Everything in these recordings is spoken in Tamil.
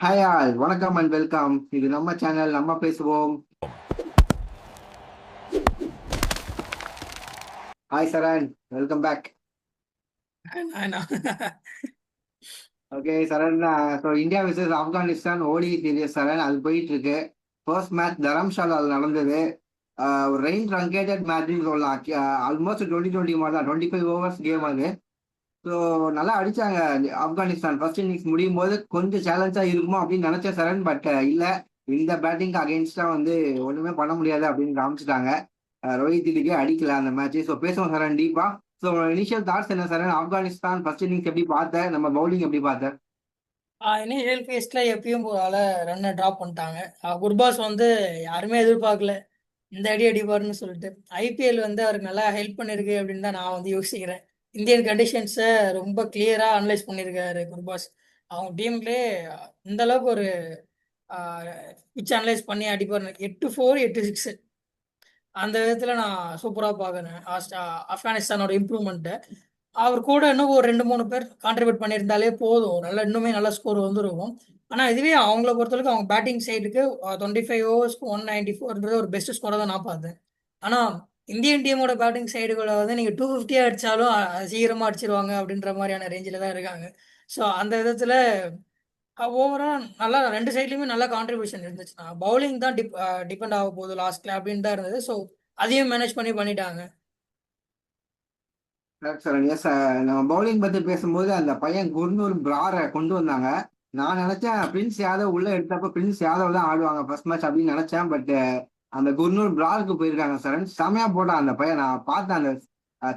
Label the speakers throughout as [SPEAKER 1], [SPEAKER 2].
[SPEAKER 1] ஹாய் ஆல் வணக்கம் அண்ட் வெல்கம். இது நம்ம சேனல், நம்ம பேசுவோம். ஹாய் சரண், வெல்கம் பேக். ஓகே சரண், ஸோ இந்தியா விசஸ் ஆப்கானிஸ்தான் ஓடி சீரியஸ் சரண், அது போயிட்டு இருக்கு. ஃபர்ஸ்ட் மேட்ச் தரம்ஷாலால் நடந்தது. ஒரு ரெயின் ட்ரங்கேட்டட் மேட்ச்னு சொல்லலாம். ஆல்மோஸ்ட் 2020 மாதிரி தான், 25 ஓவர்ஸ் கேம் அது. ஸோ நல்லா அடிச்சாங்க ஆப்கானிஸ்தான். ஃபர்ஸ்ட் இன்னிங்ஸ் முடியும் போது கொஞ்சம் சேலஞ்சா இருக்குமோ அப்படின்னு நினைச்சேன் சரண், பட் இல்ல. இந்த பேட்டிங்க்கு அகேன்ஸ்டா வந்து ஒண்ணுமே பண்ண முடியாது அப்படின்னு காமிச்சிட்டாங்க. ரோஹித் இதுக்கே அடிக்கல அந்த மேட்ச். ஸோ பேசுவோம் சரண் டீப்பா. ஸோ இனிஷியல் தாட்ஸ் என்ன சரண்? ஆப்கானிஸ்தான் ஃபர்ஸ்ட் இன்னிங்ஸ் எப்படி பார்த்த? நம்ம பவுலிங் எப்படி பார்த்த?
[SPEAKER 2] இனிஷியல் ஃபேஸ்ல எப்பயும் போல ரன்னை டிராப் பண்ணிட்டாங்க. குர்பாஸ் வந்து யாருமே எதிர்பார்க்கல இந்த அடி அடிப்பாருன்னு சொல்லிட்டு. ஐபிஎல் வந்து அவருக்கு நல்லா ஹெல்ப் பண்ணிருக்கு அப்படின்னு தான் நான் வந்து யோசிக்கிறேன். இந்தியன் கண்டிஷன்ஸை ரொம்ப கிளியரா அனலைஸ் பண்ணியிருக்காரு குர்பாஸ். அவங்க டீம்லேயே இந்த அளவுக்கு ஒரு பிச் அனலைஸ் பண்ணி அடிப்பாரு. 8-4 8-6 அந்த விதத்துல நான் சூப்பரா பார்க்குறேன் ஆப்கானிஸ்தானோட இம்ப்ரூவ்மெண்ட்டை. அவர் கூட இன்னும் ஒரு 2-3 பேர் கான்ட்ரிபியூட் பண்ணியிருந்தாலே போதும், நல்லா இன்னுமே நல்ல ஸ்கோர் வந்துருக்கும். ஆனா இதுவே அவங்கள பொறுத்தவரைக்கும் அவங்க பேட்டிங் சைடுக்கு 25 ஓவர்ஸ்க்கு 194 ஒரு பெஸ்ட் ஸ்கோரை தான் நான் பார்த்தேன். ஆனா இந்தியன் டீமோட பேட்டிங் சைடுகளை வந்து நீங்க 250 அடிச்சாலும் சீக்கிரமா அடிச்சிருவாங்க அப்படின்ற மாதிரியான ரேஞ்சில் தான் இருக்காங்க. ஸோ அந்த விதத்துல ஓவரால் நல்லா ரெண்டு சைட்லயுமே நல்ல கான்ட்ரிபியூஷன் இருந்துச்சு. பவுலிங் தான் டிபெண்ட் ஆக போகுது லாஸ்ட்ல அப்படின்னு தான் இருந்தது. ஸோ அதையும் மேனேஜ் பண்ணிட்டாங்க.
[SPEAKER 1] கரெக்ட் சரண், எஸ். நம்ம பவுலிங் பத்தி பேசும்போது அந்த பையன் குர்னூர் பிராரை கொண்டு வந்தாங்க. நான் நினைச்சேன் பிரின்ஸ் யாதவ் உள்ள எடுத்தப்ப பிரின்ஸ் யாதவ் தான் ஆடுவாங்க ஃபர்ஸ்ட் மேட்ச் அப்படின்னு நினைச்சேன். பட் அந்த குர்னூர் பிராருக்கு போயிருக்காங்க சரண். செமையா போட்டான் அந்த பையன். நான் பார்த்தேன் அந்த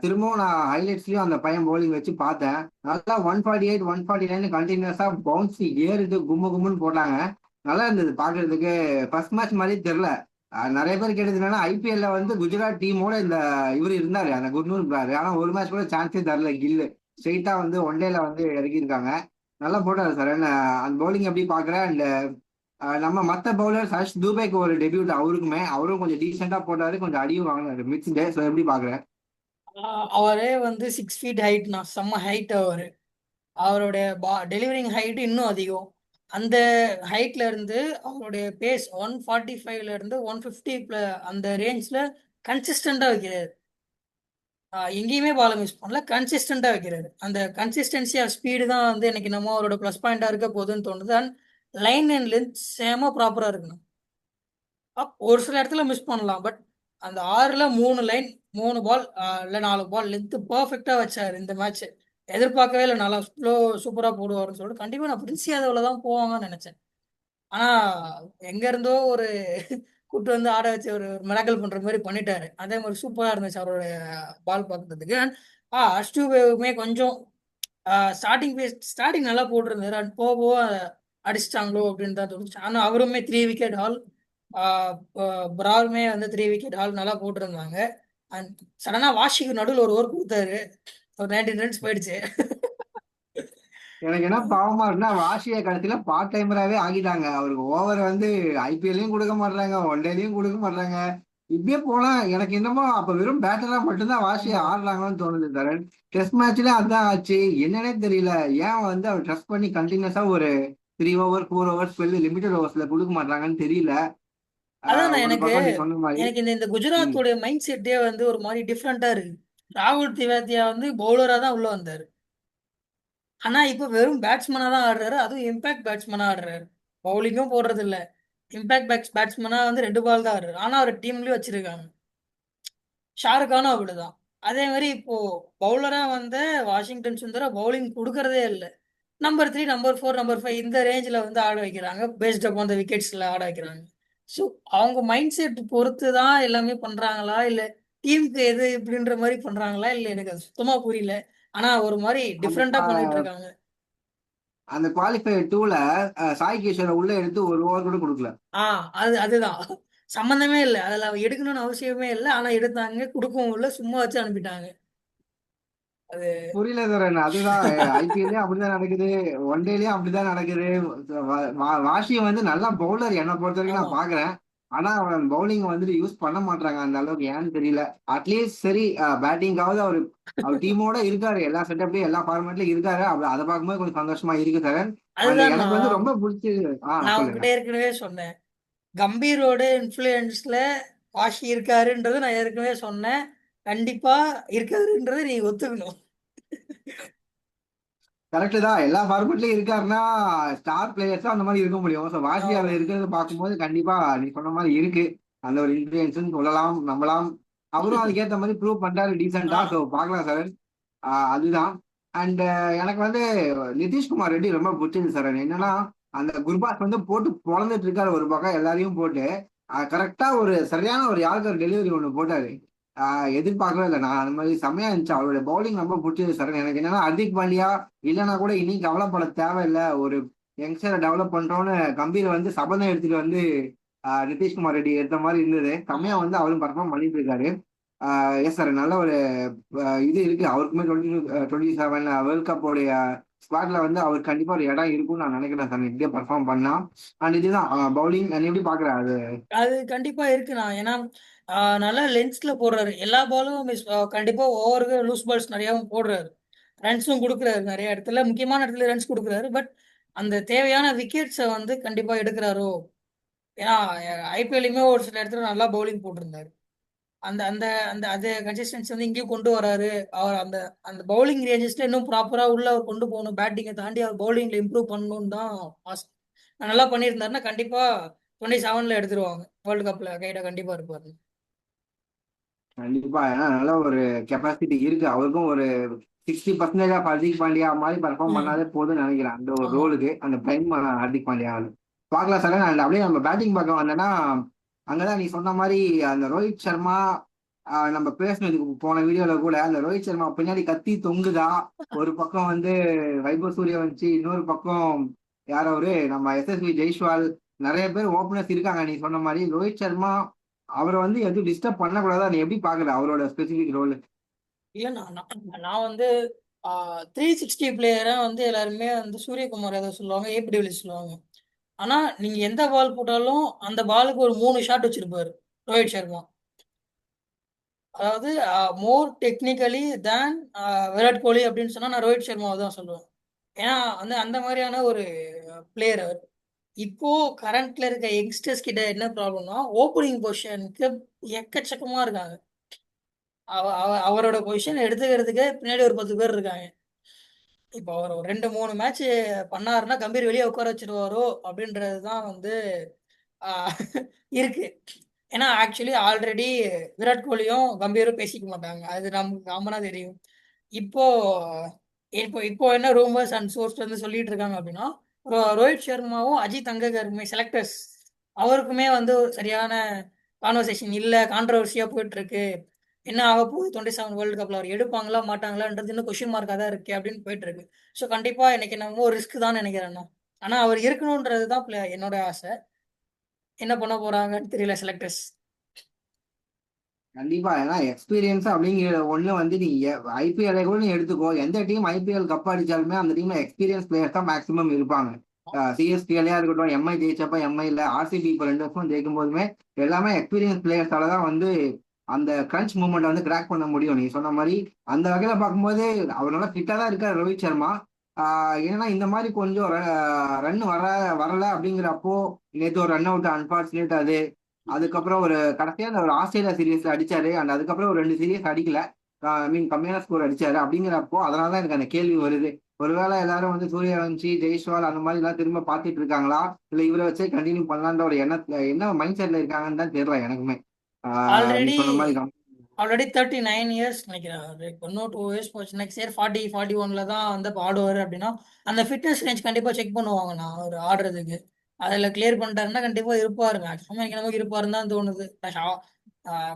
[SPEAKER 1] திரும்பவும் நான் ஹைலைட்ஸ்லயும் அந்த பையன் பவுலிங் வச்சு பார்த்தேன். நல்லா 148 149 கண்டினியூஸா பவுன்ஸ் ஏறிட்டு கும்மு கும்முன்னு போட்டாங்க. நல்லா இருந்தது பாக்குறதுக்கு. ஃபர்ஸ்ட் மேட்ச் மாதிரி தெரியல. நிறைய பேர் கேட்டது என்னன்னா, ஐபிஎல்ல வந்து குஜராத் டீமோட இந்த இவர் இருந்தாரு, அந்த குர்னூர் பிரார். ஆனா ஒரு மேட்ச் கூட சான்ஸே தரல கில்லு. ஸ்ட்ரெயிட்டா வந்து ஒன் டேல வந்து இறக்கியிருக்காங்க. நல்லா போட்டாரு சரண். அந்த பவுலிங் எப்படி பாக்குற? அண்ட் நம்ம மத்த பவுலர் ஹர்ஷ் தூபேக்கு ஒரு டெபியூட் அவருக்குமே. அவரும் கொஞ்சம் டீசெண்டா போட்டாரு, கொஞ்சம் அடியும் வாங்கினாரு மிக்ஸ்டு. ஸோ எப்படி பாக்குற?
[SPEAKER 2] அவரே வந்து 6 ஃபீட் ஹைட்னா, செம்ம ஹைட் அவரு. அவருடைய டெலிவரிங் ஹைட் இன்னும் அதிகம். அந்த ஹைட்ல இருந்து அவருடைய பேஸ் 145ல இருந்து 150 அந்த ரேஞ்ச்ல கன்சிஸ்டண்டா வைக்கிறாரு. எங்கேயுமே பால மிஸ் பண்ணல, கன்சிஸ்டண்டா வைக்கிறாரு. அந்த கன்சிஸ்டன்சி ஆஃப் ஸ்பீடு தான் வந்து எனக்கு நம்ம அவரோட ப்ளஸ் பாயிண்டா இருக்க போகுதுன்னு தோணுது. அண்ட் லைன் அண்ட் லென்த் சேம ப்ராப்பரா இருக்கணும். ஒரு சில இடத்துல மிஸ் பண்ணலாம், பட் அந்த 6ல 3 லைன், 3 பால் இல்லை 4 பால் லென்த் பர்ஃபெக்டா வச்சாரு இந்த மேட்ச். எதிர்பார்க்கவே இல்லை நல்லா சூப்பரா போடுவாருன்னு சொல்லிட்டு. கண்டிப்பா நான் பிரின்ஸ் யாதவ்ல தான் போவாங்கன்னு நினைச்சேன். ஆனா எங்க இருந்தோ ஒரு கூட்டு வந்து ஆட வச்சு ஒரு மிராக்கல் பண்ற மாதிரி பண்ணிட்டாரு. அதே மாதிரி சூப்பரா இருந்துச்சு அவரோட பால் பார்க்கறதுக்கு. அஷ்டுமே கொஞ்சம் ஸ்டார்டிங் நல்லா போட்டிருந்தாரு. அண்ட் போக போக அடிச்சிட்டாங்களோ அப்படின்னு தான் தோணுச்சு. ஆனா அவருமே 3 விக்கெட் ஹால், பிராருமே வந்து 3 விக்கெட் ஹால் நல்லா போட்டிருந்தாங்க. அண்ட் சடனா வாஷிக்கு நடுவில் ஒரு ஓவர் கொடுத்தாரு. ஒரு 19 ரன்ஸ் போயிடுச்சு.
[SPEAKER 1] எனக்கு என்ன பாவமா இருக்குன்னா, வாஷிய கடைசியில பார்ட் டைமராகவே ஆகிட்டாங்க. அவருக்கு ஓவர் வந்து ஐபிஎல்லையும் கொடுக்க மாட்டாங்க, ஒன் டேலையும் கொடுக்க மாட்டாங்க. இப்படியே போனா எனக்கு என்னமோ அப்ப வெறும் பேட்டரா மட்டும்தான் வாஷியை
[SPEAKER 2] ஆமா.
[SPEAKER 1] ஆடுறாங்கன்னு தோணுது தரன். டெஸ்ட் மேட்ச்ல அதான் ஆச்சு. என்னன்னே தெரியல. ஏன் வந்து அவர் ட்ரஸ்ட் பண்ணி கண்டினியூஸா ஒரு 3 ஓவர் 4 ஓவர்ஸ் லிமிடெட் ஓவர்ஸ்ல கொடுக்க மாட்டாங்கன்னு தெரியல.
[SPEAKER 2] அதான்
[SPEAKER 1] ஒரு
[SPEAKER 2] எனக்கு
[SPEAKER 1] பக்கம் நீ சொன்ன மாதிரி.
[SPEAKER 2] எனக்கு இந்த இந்த
[SPEAKER 1] ம்.
[SPEAKER 2] குஜராத்தோட மைண்ட் செட்டே வந்து ஒரு மாதிரி டிஃப்ரெண்டா இருக்கு. ராகுல் திவாத்தியா வந்து பவுலரா தான் உள்ள வந்தாரு. ஆனா இப்ப வெறும் பேட்ஸ்மேனா தான் ஆடுறாரு. அதுவும் இம்பாக்ட் பேட்ஸ்மேனா ஆடுறாரு. பவுலிங்கும் போடுறது இல்ல. இம்பாக்ட் பேட்ஸ்மேனா வந்து 2 பால் தான் ஆடுறாரு. ஆனா அவர் டீம்லயும் வச்சிருக்காங்க. ஷாருக்கானும் அப்படிதான். அதே மாதிரி இப்போ பவுலரா வந்து வாஷிங்டன் சுந்தரா பவுலிங் கொடுக்கறதே இல்லை. நம்பர் 3 நம்பர் 4 நம்பர் 5 இந்த ரேஞ்சில் வந்து ஆட வைக்கிறாங்க. பேஸ்ட் அப் அந்த விக்கெட்ஸ்ல ஆட வைக்கிறாங்க. ஸோ அவங்க மைண்ட் செட் பொறுத்து தான் எல்லாமே பண்றாங்களா, இல்ல டீமுக்கு எது இப்படின்ற மாதிரி பண்றாங்களா, இல்ல எனக்கு அது சுத்தமா புரியல. ஆனா ஒரு மாதிரி
[SPEAKER 1] அந்த
[SPEAKER 2] டிஃப்ரெண்டா பண்ணிட்டு இருக்காங்க.
[SPEAKER 1] அந்த குவாலிஃபயர் டூல சாய் கிஷோரை உள்ள எடுத்து ஒரு ஓவர் கூட கொடுக்கல.
[SPEAKER 2] அதுதான் சம்பந்தமே இல்லை. அதுல எடுக்கணும்னு அவசியமே இல்லை. ஆனா எடுத்தாங்க, கொடுக்கவும் இல்லை, சும்மா வச்சு அனுப்பிட்டாங்க. அது
[SPEAKER 1] புரியல தரேன். அதுதான் ஐபிஎல்லயும் அப்படிதான் நடக்குது, ஒன் டேலயும் அப்படிதான் நடக்குது. வாஷி வந்து நல்ல பவுலர் என்னை பொறுத்த வரைக்கும்
[SPEAKER 2] ஆமா.
[SPEAKER 1] நான் பாக்குறேன். ஆனா அவன் பவுலிங் வந்துட்டு யூஸ் பண்ண மாட்டாங்க அந்த அளவுக்கு, ஏன்னு தெரியல. அட்லீஸ்ட் சரி பேட்டிங்காவது அவர் அவர் டீமோட இருக்காரு, எல்லா செட்டப்லயும் எல்லா ஃபார்மேட்லயும் இருக்காரு. அதை பார்க்கும்போது கொஞ்சம் சந்தோஷமா இருக்கு சார். அண்ட்
[SPEAKER 2] அதுதான்
[SPEAKER 1] எனக்கு வந்து
[SPEAKER 2] நான்
[SPEAKER 1] ரொம்ப பிடிச்சது
[SPEAKER 2] நான்
[SPEAKER 1] சொல்லுங்க.
[SPEAKER 2] உங்ககிட்ட ஏற்கனவே சொன்னேன். கம்பீரோட இன்ஃப்ளூயன்ஸ்ல வாஷி இருக்காருன்றது நான் ஏற்கனவே சொன்னேன். கண்டிப்பா இருக்காருன்றதை நீங்க ஒத்துக்கணும்.
[SPEAKER 1] கரெக்ட் தான், எல்லா ஃபார்மேட்லயும் இருக்காருன்னா ஸ்டார் பிளேயர்ஸ் அந்த மாதிரி இருக்க முடியும். ஸோ வாஷி
[SPEAKER 2] ஆமா.
[SPEAKER 1] அதுல இருக்கிறத பார்க்கும்போது கண்டிப்பா நீ சொன்ன மாதிரி இருக்கு, அந்த ஒரு இன்ஃபுளுன்ஸ் சொல்லலாம், நம்பலாம். அவரும் அதுக்கேற்ற மாதிரி ப்ரூவ் பண்றாரு
[SPEAKER 2] ஆ
[SPEAKER 1] டீசெண்டா. ஸோ பார்க்கலாம் சார். அதுதான். அண்ட் எனக்கு வந்து நிதிஷ்குமார் ரெட்டி ரொம்ப பிடிச்சது சார். என்னன்னா அந்த குர்பாஸ் வந்து போட்டு பொழந்துட்டு இருக்காரு ஒரு பக்கம் எல்லாரையும் போட்டு. கரெக்டா ஒரு சரியான ஒரு யாருக்கார் டெலிவரி ஒன்று போட்டாரு. எதிர்பார்க்கவே இல்லை நான், அந்த மாதிரி செம்மையா இருந்துச்சு. அவருடைய பவுலிங் ரொம்ப பிடிச்சது சார். எனக்கு என்னன்னா ஹர்திக் பாண்டியா இல்லைன்னா கூட இனி கவலைப்பட தேவையில்லை, ஒரு யங்ஸ்டரை டெவலப் பண்றோம்னு கம்பீர் வந்து சபதம் எடுத்துட்டு வந்து நிதிஷ்குமார் ரெட்டி எடுத்த மாதிரி இருந்தது. செம்மையா
[SPEAKER 2] ஆமா.
[SPEAKER 1] வந்து அவரும் பர்ஃபார்ம் பண்ணிட்டு இருக்காரு. எஸ் சார், நல்ல ஒரு இது இருக்கு அவருக்குமே. 2027 வேர்ல்ட் கப்போடைய ஸ்குவாட்ல வந்து அவர் கண்டிப்பா ஒரு இடம் இருக்கும்னு நான் நினைக்கிறேன் சார், இப்படியே பர்ஃபார்ம் பண்ணா. அண்ட் இதுதான் பவுலிங் நீ எப்படி பாக்குற அது?
[SPEAKER 2] அது கண்டிப்பா இருக்குண்ணா. ஏன்னா நல்லா லென்ஸ்ல போடுறாரு. எல்லா பாலும் கண்டிப்பா ஓவருக்கு லூஸ் பால்ஸ் நிறையாவும் போடுறாரு. ரன்ஸும் குடுக்குறாரு நிறைய இடத்துல. முக்கியமான இடத்துல ரன்ஸ் குடுக்குறாரு. பட் அந்த தேவையான விக்கெட்ஸை வந்து கண்டிப்பா எடுக்கிறாரோ? ஏன்னா ஐபிஎல்லையுமே ஒரு சில இடத்துல நல்லா பவுலிங் போட்டிருந்தாரு. அந்த அந்த அந்த அது கன்சிஸ்டன்சி வந்து இங்கேயும் கொண்டு வராரு. அவர் அந்த அந்த பவுலிங் ரேஞ்சஸ்ல இன்னும் ப்ராப்பரா உள்ள அவர் கொண்டு போகணும். பேட்டிங்கை தாண்டி அவர் பவுலிங்ல இம்ப்ரூவ் பண்ணணும்னு தான் ஆசை. நல்லா பண்ணியிருந்தாருன்னா கண்டிப்பா 27ல எடுத்துருவாங்க. வேர்ல்டு கப்ல கையில கண்டிப்பா இருப்பாரு.
[SPEAKER 1] கண்டிப்பா, ஏன்னா நல்ல ஒரு கெப்பாசிட்டி இருக்கு அவருக்கும். ஒரு 60% ஆஃப் ஹர்திக் பாண்டியா மாதிரி பர்ஃபார்ம்
[SPEAKER 2] ம்.
[SPEAKER 1] பண்ணாலே போதும்னு நினைக்கிறேன் அந்த ஒரு
[SPEAKER 2] ஆமா.
[SPEAKER 1] ரோலுக்கு, அந்த பிரைம் ஹர்திக் பாண்டியா. பார்க்கலாம் சார். அண்ட் அப்படியே நம்ம பேட்டிங் பார்க்க வந்தேன்னா அங்கதான் நீ சொன்ன மாதிரி அந்த ரோஹித் சர்மா, நம்ம பேசினதுக்கு போன வீடியோல கூட அந்த ரோஹித் சர்மா பின்னாடி கத்தி தொங்குதா. ஒரு பக்கம் வந்து வைபவ் சூரியவன்சி, இன்னொரு பக்கம் யார் அவரு நம்ம எஸ்எஸ்வி ஜெய்ஸ்வால், நிறைய பேர் ஓப்பனர்ஸ் இருக்காங்க. நீ சொன்ன மாதிரி ரோஹித் சர்மா அவரை வந்து எதுவும் டிஸ்டர்ப் பண்ணக்கூடாதா, நீ எப்படி பாக்குற அவரோட ஸ்பெசிபிக் ரோல்?
[SPEAKER 2] இல்ல நான் நான் நான் வந்து 360 பிளேயரா வந்து எல்லாருமே வந்து சூரியகுமார் யாதவ் சொல்லுவாங்க, ஏபி டிவிலியர்ஸ் சொல்லுவாங்க. ஆனா நீங்க எந்த பால் போட்டாலும் அந்த பாலுக்கு ஒரு 3 ஷாட் வச்சிருப்பாரு ரோஹித் சர்மா. அதாவது மோர் டெக்னிக்கலி தேன் விராட் கோலி அப்படின்னு சொன்னா நான் ரோஹித் சர்மாவை தான் சொல்லுவேன். ஏன்னா வந்து அந்த மாதிரியான ஒரு பிளேயர் அவர். இப்போ கரண்ட்ல இருக்க யங்ஸ்டர்ஸ் கிட்ட என்ன ப்ராப்ளம்னா ஓப்பனிங் பொசிஷனுக்கு எக்கச்சக்கமா இருக்காங்க. அவரோட பொசிஷன் எடுத்துக்கிறதுக்கு பின்னாடி ஒரு 10 பேர் இருக்காங்க. இப்போ அவர் ஒரு 2 3 மேட்ச் பண்ணாருன்னா கம்பீர் வெளியே உட்கார வச்சிருவாரோ அப்படின்றது தான் வந்து ஆஹ், இருக்கு. ஏன்னா ஆக்சுவலி ஆல்ரெடி விராட் கோலியும் கம்பீரும் பேசிக்க மாட்டாங்க. அது நமக்கு காமனா தெரியும். இப்போ இப்போ இப்போ என்ன ரூமர்ஸ் அண்ட் சோர்ஸ் வந்து சொல்லிட்டு இருக்காங்க அப்படின்னா ரோஹித் சர்மாவும் அஜித் அங்ககருமே செலக்டர்ஸ் அவருக்குமே வந்து ஒரு சரியான கான்வர்சேஷன் இல்லை, கான்ட்ரவர்சியா போயிட்டு இருக்கு. என்ன ஆக போகுது 27 வேர்ல்டு கப்ல அவர் எடுப்பாங்களா மாட்டாங்களான்றது இன்னும் கொஸ்டின் மார்க்காக தான் இருக்கு அப்படின்னு போயிட்டு இருக்கு. ஸோ கண்டிப்பா எனக்கு என்னமோ ரிஸ்க் தான் நினைக்கிறேன் நான். ஆனா அவர் இருக்கணும்ன்றது தான் என்னோட ஆசை. என்ன பண்ண போறாங்கன்னு தெரியல செலக்டர்ஸ்.
[SPEAKER 1] கண்டிப்பா, ஏன்னா எக்ஸ்பீரியன்ஸ் அப்படிங்கிற ஒண்ணு வந்து நீ ஐபிஎல் கூட நீ எடுத்துக்கோ, எந்த டீம் ஐபிஎல் கப் அடிச்சாலுமே அந்த டீம்ல எக்ஸ்பீரியன்ஸ் பிளேயர்ஸ் தான் மேக்ஸிமம் இருப்பாங்க. சிஎஸ்கேலயா இருக்கட்டும், எம்ஐ ஜெயிச்சப்ப எம்ஐ இல்ல ஆர்சிபி இப்போ 2 வருஷம் ஜெயிக்கும் போதுமே எல்லாமே எக்ஸ்பீரியன்ஸ் பிளேயர்ஸால தான் வந்து அந்த கிரன்ச் மூமெண்ட் வந்து கிராக் பண்ண முடியும். நீ சொன்ன மாதிரி அந்த வகையில பார்க்கும்போது அவர் நல்லா ஃபிட்டா தான் இருக்காரு ரோஹித் சர்மா. ஏன்னா இந்த மாதிரி கொஞ்சம் ரன் வரல அப்படிங்கிறப்போ, நேற்று ஒரு ரன் அவுட் அன்பார்ச்சுனேட் அது. அதுக்கப்புறம் ஒரு கடைசியா அந்த ஒரு ஆஸ்திரேலியா சீரீஸ்ல அடிச்சாரு, அண்ட் அதுக்கப்புறம் ஒரு 2 சீரீஸ் அடிக்கல. ஐ மீன் கம்மியான ஸ்கோர் அடிச்சாரு. அப்படிங்கிறப்போ அதனாலதான் எனக்கு அந்த கேள்வி வருது, ஒருவேளை எல்லாரும் வந்து சூரியவன்ஷி ஜெய்ஸ்வால் அந்த மாதிரி எல்லாம் திரும்ப பார்த்துட்டு இருக்காங்களா, இல்ல இவரை வச்சே கண்டினியூ பண்ணலான்ற ஒரு எண்ணத்துல என்ன மைண்ட் செட்ல இருக்காங்கன்னு தான் தெரியல எனக்குமே. நீ
[SPEAKER 2] ஆல்ரெடி
[SPEAKER 1] சொன்ன மாதிரி
[SPEAKER 2] ஆல்ரெடி 39 இயர்ஸ் நினைக்கிறேன். இப்போ இன்னும் 2 இயர்ஸ் போச்சு. நெக்ஸ்ட் இயர் 40 41ல தான் வந்து இப்போ ஆடுவார் அப்படின்னா அந்த ஃபிட்னஸ் ரேஞ்ச் கண்டிப்பா செக் பண்ணுவாங்க நான் அவர் ஆடுறதுக்கு. அதில் கிளியர் பண்ணிட்டாருன்னா கண்டிப்பா இருப்பாரு. மேக்ஸிமம் எனக்கு நமக்கு இருப்பாருன்னு தான் தோணுது.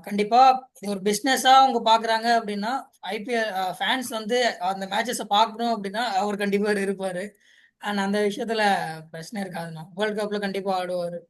[SPEAKER 2] கண்டிப்பா இது ஒரு பிஸ்னஸா அவங்க பாக்குறாங்க அப்படின்னா ஐபிஎல் ஃபேன்ஸ் வந்து அந்த மேட்சஸை பார்க்கணும் அப்படின்னா அவர் கண்டிப்பா இருப்பாரு. அண்ட் அந்த விஷயத்துல பிரச்சனை இருக்காதுண்ணா. வேர்ல்ட் கப்ல கண்டிப்பா ஆடுவாரு.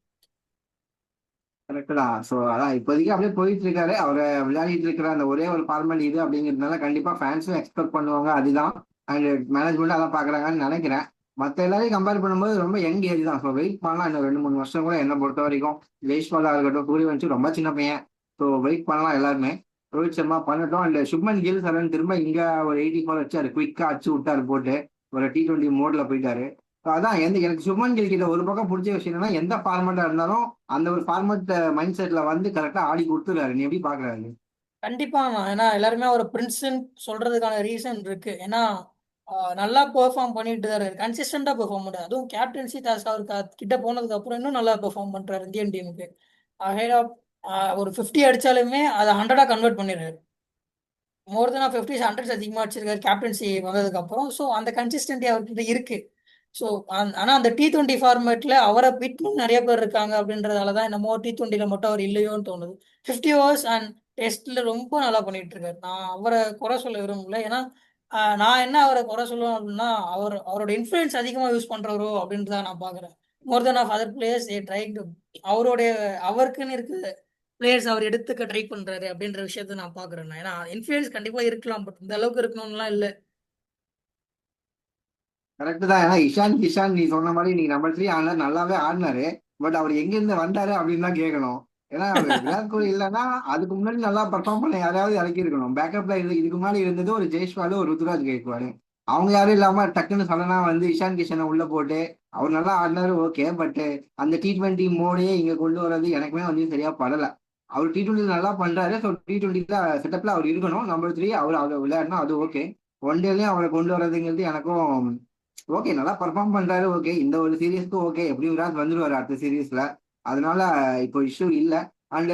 [SPEAKER 1] கரெக்ட் தான். ஸோ அதான் இப்போதைக்கு அப்படியே போயிட்டு இருக்காரு. அவரை விளையாடிட்டு இருக்கிற அந்த ஒரே ஒரு ஃபார்மல் இது அப்படிங்கிறதுனால கண்டிப்பா ஃபேன்ஸும் எக்ஸ்பெக்ட் பண்ணுவாங்க அதுதான். அண்ட் மேனேஜ்மெண்ட் அதான் பாக்குறாங்கன்னு நினைக்கிறேன். மத்த எல்லாரையும் கம்பேர் பண்ணும்போது ரொம்ப யங் ஏஜ் தான். ஸோ வெயிட் பண்ணலாம் இன்னும் 2, 3 வருஷம் கூட என்ன பொறுத்த வரைக்கும். ஜெய்ஸ்வாலா இருக்கட்டும், சூரியவன்ஷி ரொம்ப சின்ன பையன். ஸோ வெயிட் பண்ணலாம் எல்லாருமே. ரோஹித் சர்மா பண்ணட்டும். அண்ட் சுப்மன் கில் சரண் திரும்ப இங்க ஒரு 84 வச்சாரு. குயிக்கா அடிச்சு விட்டாரு போட்டு. ஒரு T20 மோட்ல போயிட்டாரு. So அதான் எனக்கு சுப்மன் கில் கிட்ட ஒரு பக்கம் பிடிச்ச விஷயம் என்னன்னா, எந்த ஃபார்மேட்டா இருந்தாலும் அந்த ஒரு ஃபார்மேட் மைண்ட் செட்ல வந்து கரெக்டா ஆடி கொடுத்துறாரு. நீ எப்படி பாக்குறாரு?
[SPEAKER 2] கண்டிப்பா ஏன்னா எல்லாருமே ஒரு பிரின்ஸ்ன்னு சொல்றதுக்கான ரீசன் இருக்கு. ஏன்னா நல்லா பெர்ஃபார்ம் பண்ணிட்டு தான் இருக்காரு. கன்சிஸ்டண்டா பெர்ஃபார்ம் பண்றாரு. அதுவும் கேப்டன்சி டாஸ்க் அவர் கிட்ட போனதுக்கு அப்புறம் இன்னும் நல்லா பெர்ஃபார்ம் பண்றாரு இந்தியன் டீமுக்கு. அஹெட் ஆஃப் ஒரு 50 அடிச்சாலுமே அதை 100 கன்வெர்ட் பண்ணிடுறாரு. மோர் தென் 50 ஹண்ட்ரட்ஸ் அதிகமாக அடிச்சிருக்காரு கேப்டன்சி வந்ததுக்கு அப்புறம். ஸோ அந்த கன்சிஸ்டன்சி அவர்கிட்ட இருக்கு. ஸோ ஆனால் அந்த T20 ஃபார்மேட்ல அவரை பிட்னும் நிறைய பேர் இருக்காங்க அப்படின்றதால தான் என்னமோ T20ல மட்டும் அவர் இல்லையோன்னு தோணுது. 50 ஓவர்ஸ் அண்ட் டெஸ்ட்ல ரொம்ப நல்லா பண்ணிட்டு இருக்காரு. நான் அவரை குறை சொல்ல விரும்பல. ஏன்னா நான் என்ன அவரை குறை சொல்லுவேன் அப்படின்னா அவரோட இன்ஃப்ளூயன்ஸ் அதிகமாக யூஸ் பண்றாரோ அப்படின்ட்டு தான் நான் பாக்குறேன். More than of other players try to அவருடைய அவருக்குன்னு இருக்கு பிளேயர்ஸ் அவர் எடுத்துக்க ட்ரை பண்றாரு அப்படின்ற விஷயத்த நான் பாக்குறேன். ஏன்னா இன்ஃபுளுன்ஸ் கண்டிப்பா இருக்கலாம், பட் இந்த அளவுக்கு இருக்கணும்லாம் இல்ல.
[SPEAKER 1] கரெக்ட் தான். ஏன்னா இஷான் கிஷான் நீ சொன்ன மாதிரி நீங்க நம்பர் 3 ஆடினார், நல்லாவே ஆடினாரு. பட் அவர் எங்க இருந்து வந்தாரு அப்படின்னு தான் கேட்கணும். ஏன்னா அவர் விராட் கோலி இல்லைன்னா அதுக்கு முன்னாடி நல்லா பர்ஃபார்ம் பண்ண யாராவது இறக்கி இருக்கணும். பேக்கப்ல இதுக்கு முன்னாடி இருந்தது ஒரு ஜெய்ஸ்வால், ஒரு ருத்துராஜ் கெய்க்வாடு. அவங்க யாரும் இல்லாம டக்குன்னு சடனா வந்து இஷான் கிஷனை உள்ள போட்டு அவர் நல்லா ஆடினாரு, ஓகே. பட் அந்த T20 மோடையே இங்க கொண்டு வர்றது எனக்குமே வந்து சரியா படல. அவர் T20 நல்லா பண்றாரு. ஸோ T20 செட்டப்ல அவர் இருக்கணும். நம்பர் 3 அவர் விளையாடினா அது ஓகே. ஒன் டேலயும் அவரை கொண்டு வர்றதுங்கிறது எனக்கும் ஓகே. நல்லா பர்ஃபார்ம் பண்றாரு, ஓகே. இந்த ஒரு சீரீஸ்க்கு ஓகே. எப்படியும் விராட் வந்துருவாரு அடுத்த சீரீஸ்ல. அதனால இப்போ இஷ்யூ இல்ல. அண்ட்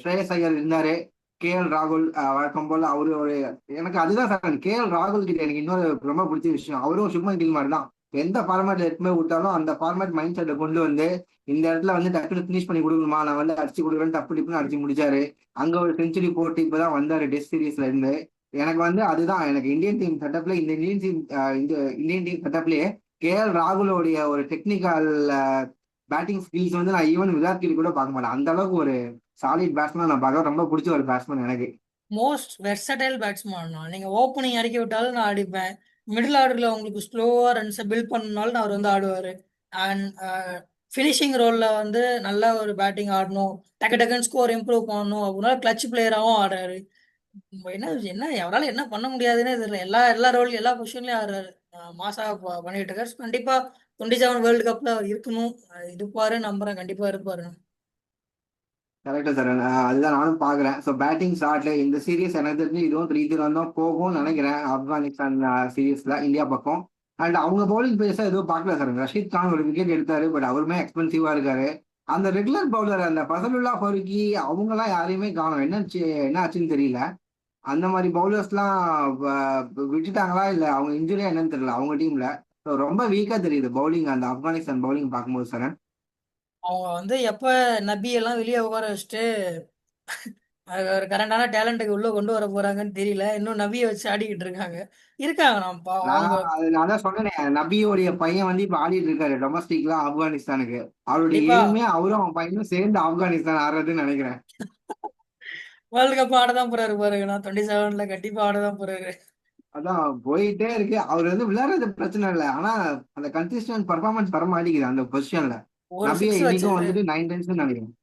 [SPEAKER 1] ஸ்ரேயஸ் ஐயர் இருந்தாரு. KL ராகுல் வழக்கம் போல அவரு ஒரு எனக்கு அதுதான் சார். KL ராகுல் கிட்ட எனக்கு இன்னொரு ரொம்ப பிடிச்ச விஷயம், அவரும் சுப்மன் கில் மாதிரி தான். எந்த ஃபார்மேட்ல எடுத்துமே விட்டாலும் அந்த ஃபார்மேட் மைண்ட் செட்டை கொண்டு வந்து இந்த இடத்துல வந்து டக்குனு ஃபினிஷ் பண்ணி கொடுக்கணுமா, நான் வந்து அடிச்சு கொடுக்குறேன்னு டப்பு டிப்புன்னு அடிச்சு முடிச்சாரு. அங்க ஒரு செஞ்சுரி போட்டு இப்பதான் வந்தாரு டெஸ்ட் சீரீஸ்ல இருந்து. எனக்கு வந்து அதுதான் எனக்கு இந்தியன் டீம் செட்டப்ல இந்த இந்தியன் டீம் இந்த இந்தியன் டீம் செட்டப்லயே KL ராகுலோடைய ஒரு டெக்னிக்கல் பேட்டிங் ஸ்கில்ஸ் வந்து நான் ஈவன் விராட் கோலி கூட பார்க்க மாட்டேன். அந்த அளவுக்கு ஒரு சாலிட் பேட்ஸ்மேன் நான் பார்க்க ரொம்ப பிடிச்ச ஒரு பேட்ஸ்மேன் எனக்கு.
[SPEAKER 2] Most versatile batsman. நீங்க ஓப்பனிங் இறக்கி விட்டாலும் நான் அடிப்பேன். மிடில் ஆர்டர்ல உங்களுக்கு ஸ்லோவா ரன்ஸை பில்ட் பண்ணனாலும் அவர் வந்து ஆடுவாரு. அண்ட் ஃபினிஷிங் ரோல்ல வந்து நல்ல ஒரு பேட்டிங் ஆடணும், டக்கு டக்குன்னு ஸ்கோர் இம்ப்ரூவ் பண்ணணும் அப்படின்னா கிளட்ச் பிளேயராகவும் ஆடுறாரு. என்ன என்ன அவரால் என்ன பண்ண முடியாதுன்னே தெரியல. எல்லா எல்லா ரோல் எல்லா பொசிஷன்லயும் ஆடுறாரு. மாசா பண்ணிட்டு இருக்காரு. கண்டிப்பா 27 வேர்ல்டு கப்ல அவர் இருக்கணும். இருப்பாரு நம்புறேன். கண்டிப்பா இருப்பாரு.
[SPEAKER 1] கரெக்டா சார். அதுதான் நானும் பாக்குறேன். ஸோ பேட்டிங் ஸ்டார்ட்ல இந்த சீரிஸ் எனக்கு தெரிஞ்சு இதுவும் 3-0 தான் போகும்னு நினைக்கிறேன். ஆப்கானிஸ்தான் சீரீஸ்ல இந்தியா பக்கம். அண்ட் அவங்க பவுலிங் பேஸா எதுவும் பார்க்கல சார். ரஷீத் கான் ஒரு விக்கெட் எடுத்தாரு, பட் அவருமே எக்ஸ்பென்சிவா இருக்காரு. அந்த ரெகுலர் பவுலர் அந்த ஃபசலுல்லா ஃபருக்கி அவங்க எல்லாம் யாரையுமே காணும். என்ன ஆச்சுன்னு தெரியல. அந்த மாதிரி பவுலர்ஸ்லாம் விட்டுட்டாங்களா இல்ல அவங்க இன்ஜுரியா என்னன்னு தெரியல அவங்க டீம்ல. ஸோ ரொம்ப வீக்கா தெரியுது பவுலிங், அந்த ஆப்கானிஸ்தான் பவுலிங் பார்க்கும்போது சார்.
[SPEAKER 2] அவங்க வந்து எப்ப நபி எல்லாம் வெளியே உட்கார வச்சுட்டு ஒரு கரண்டான டேலண்ட்டுக்கு உள்ள கொண்டு வர போறாங்கன்னு தெரியல. இன்னும் நபியை வச்சு ஆடிக்கிட்டு இருக்காங்க. இருக்காங்க நான் அவங்க
[SPEAKER 1] நான் தான் சொன்னேன், நபியோடைய பையன் வந்து இப்ப ஆடிட்டு இருக்காரு டொமஸ்டிக்ல ஆப்கானிஸ்தானுக்கு. அவருடைய
[SPEAKER 2] கண்டிப்பா
[SPEAKER 1] எய்மே அவரும் அவன் பையனும் சேர்ந்து ஆப்கானிஸ்தான் ஆடுறதுன்னு நினைக்கிறேன்.
[SPEAKER 2] வேர்ல்டு கப் ஆடதான் போறாரு பாருங்க. நான் 27ல கண்டிப்பா ஆடதான் போறாரு.
[SPEAKER 1] அதான் போயிட்டே இருக்கு. அவர் வந்து விளையாடுறது பிரச்சனை இல்லை, ஆனா அந்த கன்சிஸ்டன்ட் பர்ஃபார்மன்ஸ் வர மாட்டேங்குது அந்த பொசிஷன்ல.
[SPEAKER 2] ஒரு
[SPEAKER 1] நபியை
[SPEAKER 2] சிக்ஸ்
[SPEAKER 1] இன்னைக்கும்
[SPEAKER 2] வச்சாரு.
[SPEAKER 1] வந்துட்டு 9 ரன்ஸ் நினைக்கிறேன்.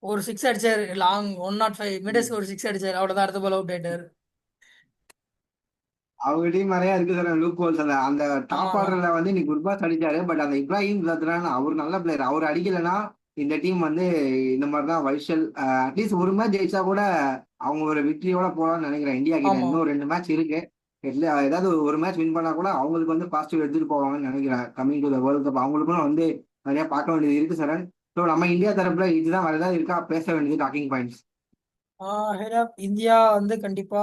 [SPEAKER 2] ஒரு சிக்ஸ் அடிச்சாரு லாங் 105 மீட்டர்ஸ்க்கு ஒரு சிக்ஸ் அடிச்சாரு. அவ்வளவுதான், அடுத்த பால் அவுட் ஆயிட்டாரு.
[SPEAKER 1] அவங்க டீம் நிறைய இருக்கு சார் லூப் ஹோல்ஸ். அந்த அந்த டாப்
[SPEAKER 2] ஆமாங்க.
[SPEAKER 1] ஆர்டர்ல வந்து இன்னைக்கு குர்பாஸ் அடிச்சாரு. பட் அந்த இப்ராஹிம் ஜத்ரான் அவர் நல்ல பிளேயர். அவர் அடிக்கலைன்னா இந்த டீம் வந்து இந்த மாதிரி தான் வைஷல் அட்லீஸ்ட் ஒரு மேட்ச் ஜெயிச்சா கூட அவங்க ஒரு விக்டரியோட போகலாம்னு நினைக்கிறேன். இந்தியா கிட்ட
[SPEAKER 2] ஆமா.
[SPEAKER 1] இன்னும் 2 மேட்ச் இருக்கு. ஏதாவது ஒரு மேட்ச் வின் பண்ணா கூட அவங்களுக்கு வந்து பாசிட்டிவ் எடுத்துட்டு போவாங்கன்னு நினைக்கிறேன். Coming to the world cup அவங்களுக்கும் வந்து நிறைய பார்க்க வேண்டியது இருக்கு சார். ஸோ நம்ம இந்தியா தரப்புல இதுதான் வேற ஏதாவது இருக்கா பேச வேண்டியது talking points?
[SPEAKER 2] Head of India வந்து கண்டிப்பா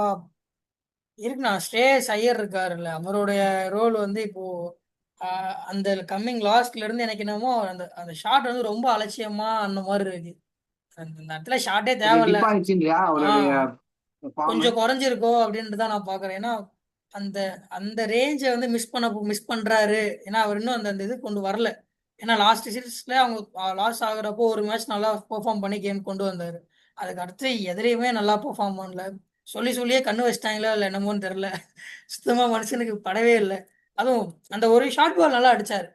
[SPEAKER 2] இருக்குண்ணா. ஸ்ரேயஸ் ஐயர் இருக்காருல்ல, அவருடைய ரோல் வந்து இப்போ அந்த கம்மிங் லாஸ்ட்ல இருந்து எனக்கு என்னமோ அந்த அந்த ஷாட் வந்து ரொம்ப அலட்சியமா அந்த மாதிரி இருக்கு. அந்த இடத்துல ஷாட்டே
[SPEAKER 1] கொஞ்சம்
[SPEAKER 2] தேவையில்ல.
[SPEAKER 1] டிப் ஆயிடுச்சு இல்லையா அவருடைய
[SPEAKER 2] ஆஹ்
[SPEAKER 1] ஃபார்ம்?
[SPEAKER 2] கொஞ்சம் குறைஞ்சிருக்கோ அப்படின்ட்டு தான் நான் பாக்குறேன். ஏன்னா அந்த அந்த ரேஞ்சை வந்து மிஸ் பண்றாரு. ஏன்னா அவர் இன்னும் அந்த அந்த இது கொண்டு வரல. ஏன்னா லாஸ்ட் சீரீஸ்ல அவங்க லாஸ் ஆகுறப்போ ஒரு மேட்ச் நல்லா பெர்ஃபார்ம் பண்ணி கேம் கொண்டு வந்தாரு. அதுக்கு அடுத்து எதிரையுமே நல்லா பெர்ஃபார்ம் பண்ணல. சொல்லி சொல்லியே கண்ணு வச்சிட்டாங்களா இல்லை என்னமோன்னு தெரியல. சுத்தமா மனுஷனுக்கு படவே இல்லை. அதுவும் அந்த ஒரு ஷார்ட் பால் நல்லா அடிச்சாரு.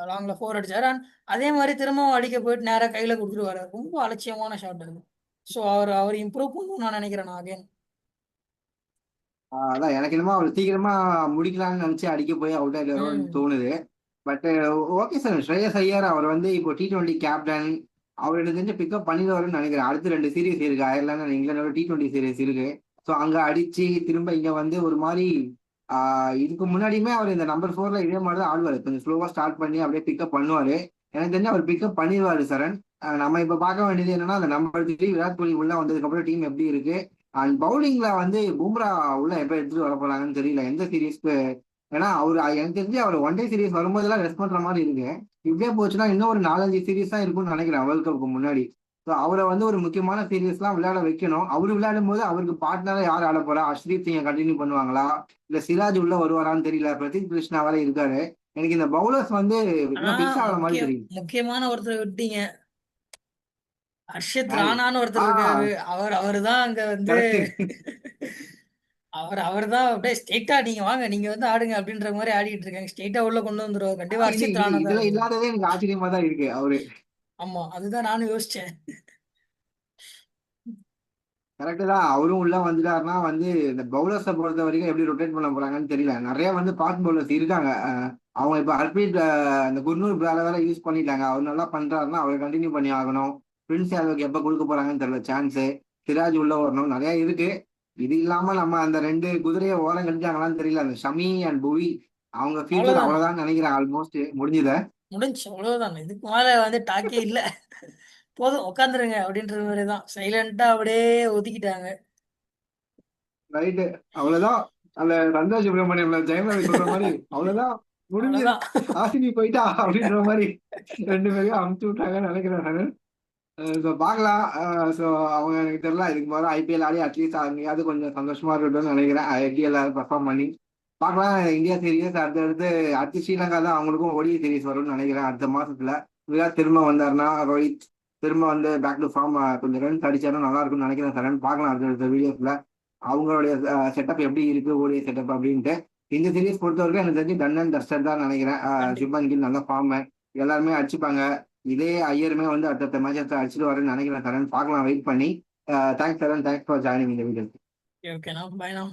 [SPEAKER 2] லாங்ல 4 அடிச்சாரு. அதே மாரி திரும்பவும் அடிக்க போயிட்டு நேரா கையில குடுத்துருவாரு. ரொம்ப அலட்சியமான ஷாட் அது. ஸோ அவர் அவர் இம்ப்ரூவ் பண்ணணும்னு நான் நெனைக்கிறேன் நான் அகைன்.
[SPEAKER 1] அதான் எனக்கு என்னமோ அவர் சீக்கிரமா முடிக்கலாம்னு நினைச்சு அடிக்க போய் அவுட் ஆயிடுவாரோன்னு
[SPEAKER 2] ம்.
[SPEAKER 1] தோணுது. But okay sir. Shreyas Iyer அவர் வந்து இப்போ T20 கேப்டன். அவர் எனக்கு தெரிஞ்சு பிக்கப் பண்ணிடுவாருன்னு நினைக்கிறேன். அடுத்து 2 சீரிஸ் இருக்கு. அயர்லாந்து and இங்கிலாந்தோட T20 சீரிஸ் இருக்கு. ஸோ அங்க அடிச்சு திரும்ப இங்க வந்து ஒரு மாதிரி இதுக்கு முன்னாடியுமே அவர் இந்த நம்பர் 4ல இதே மாதிரி தான் ஆடுவாரு. கொஞ்சம் ஸ்லோவா ஸ்டார்ட் பண்ணி அப்படியே பிக்கப் பண்ணுவாரு. எனக்கு தெரிஞ்சு அவர் பிக்கப் பண்ணிடுவாரு சரண். நம்ம இப்ப பார்க்க வேண்டியது என்னன்னா அந்த நம்பர் 3 விராட் கோலி உள்ள வந்ததுக்கு அப்புறம் டீம் எப்படி இருக்கு. அண்ட் பவுலிங்ல வந்து பும்ரா உள்ள எப்ப எடுத்துட்டு வர போறாங்கன்னு தெரியல. எந்த சீரீஸ்க்கு. ஏன்னா அவர் எனக்கு தெரிஞ்சு அவர் ஒன் டே சீரிஸ் வரும்போதெல்லாம் ரெஸ்ட் பண்ற மாதிரி இருக்கு. இப்படியே போச்சுன்னா இன்னும் ஒரு 4-5 சீரிஸ் தான் இருக்கும்னு நினைக்கிறேன் வேர்ல்ட் கப்புக்கு முன்னாடி. ஸோ அவரை வந்து ஒரு முக்கியமான சீரீஸ்லாம் விளையாட வைக்கணும். அவரு விளையாடும் போது அவருக்கு பார்ட்னரா யார் ஆட போறா? அர்ஷ்தீப் சிங்கை கண்டினியூ பண்ணுவாங்களா? இல்ல சிராஜ் உள்ள வருவாரான்னு தெரியல. பிரதீப் கிருஷ்ணா வேற இருக்காரு. எனக்கு இந்த பவுலர்ஸ் வந்து
[SPEAKER 2] ஆனா
[SPEAKER 1] இன்னும் ஃபிக்ஸ் ஆகிற மாதிரி தெரியும்.
[SPEAKER 2] முக்கியமான ஒருத்தர விட்டீங்க. ஹர்ஷித்
[SPEAKER 1] யாரு?
[SPEAKER 2] ராணான்னு ஒருத்தர் இருக்காரு.
[SPEAKER 1] ஆஹ்
[SPEAKER 2] அவர் தான் அங்க வந்து
[SPEAKER 1] கரெக்ட்.
[SPEAKER 2] அவர் தான் அப்படியே ஸ்ட்ரெயிட்டா நீங்க வாங்க நீங்க வந்து ஆடுங்க அப்படின்ற மாதிரி ஆடிட்டு இருக்காங்க. ஸ்ட்ரெயிட்டா உள்ள கொண்டு வந்துருவாரு. கண்டிப்பா
[SPEAKER 1] இது
[SPEAKER 2] ஹர்ஷித்
[SPEAKER 1] இது
[SPEAKER 2] ராணா தான்
[SPEAKER 1] இதுல
[SPEAKER 2] இருக்கும்.
[SPEAKER 1] இல்லாததே எனக்கு ஆச்சரியமா தான் இருக்கு அவரு.
[SPEAKER 2] ஆமா, அதுதான் நானும் யோசிச்சேன்.
[SPEAKER 1] கரெக்ட் தான். அவரும் உள்ள வந்துட்டாருன்னா வந்து இந்த பவுலர்ஸை பொறுத்த வரைக்கும் எப்படி ரொட்டேட் பண்ண போறாங்கன்னு தெரியல. நிறைய வந்து ஃபாஸ்ட் பவுலர்ஸ் இருக்காங்க. அவங்க இப்ப ஹர்ப்ரீத் இந்த குர்னூர் பிரால வேற யூஸ் பண்ணிட்டாங்க. அவர் நல்லா பண்றாருன்னா அவரை கண்டினியூ பண்ணி ஆகணும். பிரின்ஸ் யாதவுக்கு எப்ப கொடுக்க போறாங்கன்னு தெரியல சான்ஸ். சிராஜ் உள்ள வரணும். நிறைய இருக்கு. இது இல்லாம நம்ம அந்த 2 குதிரையை ஓரம் கழிச்சாங்களான்னு தெரியல. அந்த ஷமி அண்ட் புவி அவங்க ஃபியூச்சர்
[SPEAKER 2] அவ்வளவுதான்.
[SPEAKER 1] அவ்வளவுதான் நினைக்கிறேன். ஆல்மோஸ்ட் முடிஞ்சுத.
[SPEAKER 2] முடிஞ்சு அவ்வளவுதான். இதுக்கு மேல வந்து டாக்கே இல்ல. போதும் உட்காந்துருங்க அப்படின்ற மாதிரி தான் சைலண்டா அப்படியே ஒதுக்கிட்டாங்க.
[SPEAKER 1] ரைட்டு. அவ்வளவுதான். அந்த சந்தோஷ் சுப்ரமணியம்ல ஜெயம் ரவி சொல்ற மாதிரி அவ்வளவுதான். முடிஞ்சு
[SPEAKER 2] அவ்வளவுதான்.
[SPEAKER 1] ஆசினி போயிட்டா அப்படின்ற மாதிரி 2 பேரையும் அமுச்சு விட்டாங்கன்னு நினைக்கிறேன் நானு. ஸோ பார்க்கலாம். ஸோ அவங்க எனக்கு தெரியல. இதுக்கு முதல்ல ஐபிஎல் ஆடி அட்லீஸ்ட் அங்கேயாவது கொஞ்சம் சந்தோஷமா இருக்கட்டும்னு நினைக்கிறேன். ஐபிஎல் பெர்ஃபார்ம் பண்ணி பார்க்கலாம். இந்தியா சீரியஸ் அடுத்து ஸ்ரீலங்கா தான். அவங்களுக்கும் ODI சீரிஸ் வரும்னு நினைக்கிறேன் அடுத்த மாசத்துல. விராட் திரும்ப வந்தாருன்னா ரோஹித் திரும்ப வந்து பேக் டு ஃபார்ம் கொஞ்சம் ரன்ஸ் அடிச்சாலும் நல்லா இருக்கும்னு நினைக்கிறேன் சரண். பார்க்கலாம் அடுத்த வீடியோஸ்ல அவங்களுடைய செட்டப் எப்படி இருக்கு ODI செட்டப் அப்படின்ட்டு. இந்த சீரிஸ் பொறுத்தவரைக்கும் எனக்கு தெரிஞ்சு டன் அண்ட் டஸ்டர் தான் நினைக்கிறேன்.
[SPEAKER 2] கண்டிப்பா.
[SPEAKER 1] சுப்மன் கில் நல்ல ஃபார்ம். எல்லாருமே அடிச்சுப்பாங்க. இதே ஐயருமே வந்து அடுத்த மேட்சத்தை அடிச்சுட்டு வரேன்னு நினைக்கிறேன் சரண். பார்க்கலாம் வெயிட் பண்ணி. Thanks Charan. Thanks for joining இந்த வீடியோ.
[SPEAKER 2] ஓகேண்ணா, பாய்ண்ணா.